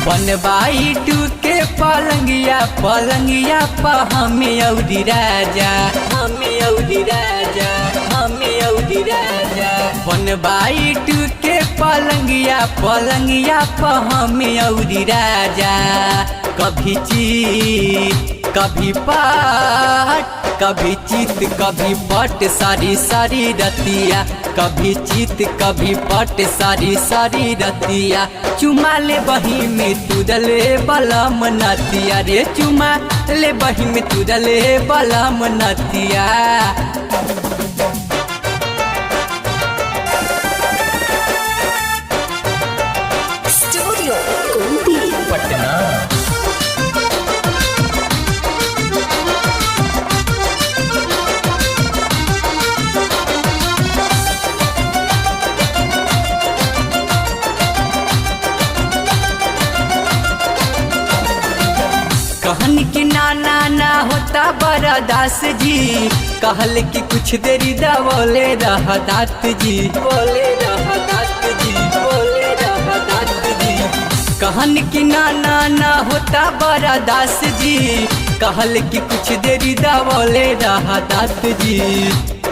बनवाई टू के पलंगिया पलंगिया पा हमें औरी राजा हमें औरी राजा हमें औरी राजा बनवाई टू के पलंगिया पलंगिया पा हमें औरी राजा कभी चीत कभी पाट कभी चित कभी पट सारी सारी रतिया कभी चित कभी पट सारी सारी रतिया चुमा ले बही में तुदले बलम नतिया रे चुमा ले बही में तुदले बलम नतिया स्टूडियो कुंती पटना। कहन की नाना ना होता बड़ा दास जी कहल कि कुछ देरी बोले रह दात जी बोले रह दात जी बोले रह दात जी कहन की नाना ना होता बड़ा दास जी कहल कि कुछ देरी बोले रह दात जी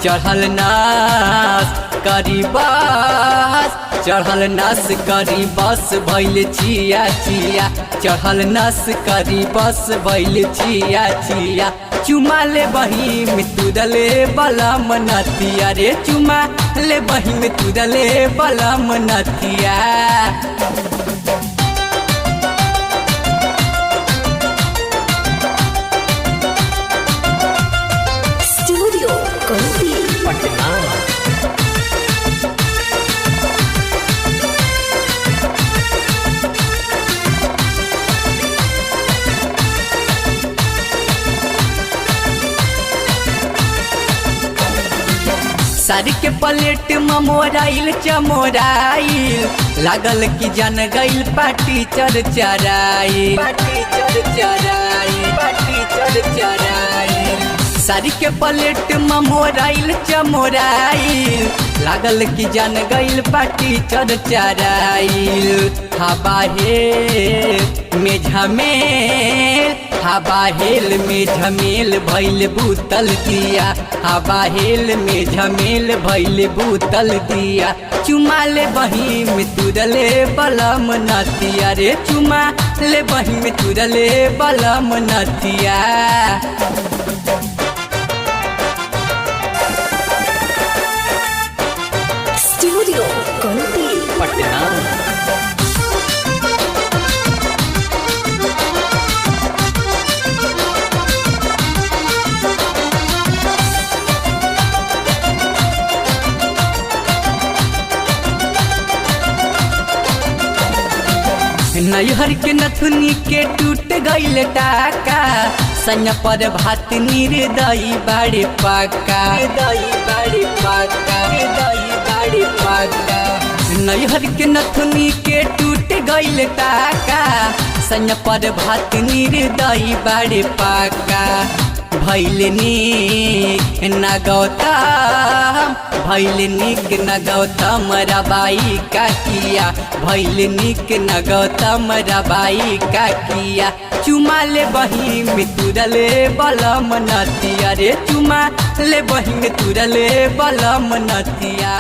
चढ़ल नास करी बस चढ़ल नस करी बस भैल छिया छिया चढ़ल नस करी बस भैल छिया छिया चुमा ले बही में तुदले बलम नतिया रे चुमा ले बही में तुदले बलम नतिया स्टूडियो कुंती पटना। सारी के प्लेट मोराइल चमोराइल लागल कि जन गइल पाटी चर चराइल पाटी चर चराइल पाटी चर चराइल सारी के प्लेट मोराइल चमोराइल लागल कि जन गइल पाटी चर चराइल हवा हे में झमेल हवा हेल में झमेल भैल बूतल दिया हवा हेल में झमेल भैल बूतल दिया चुमा ले बही में तुरले बलम नतिया रे चुमा ले बही में तुरले बलम नतिया स्टूडियो कुंती पटना। नैहर के नथुनी के टूट गइल टाका सैया पर भात निर्दयी बाड़े पाका दई बाड़े पाका दई बाड़े पाका नैहर के नथुनी के टूट गइल टाका सैया पर भात निर्दयी बाड़े पाका भैलनी न गौतम भैलनी के न गौतम रबाई का किया भैलनी के न गौतम रबाई का किया चुमा ले बही में तुरले बलम नतिया रे चुमा ले बही में तुरले बलम नतिया।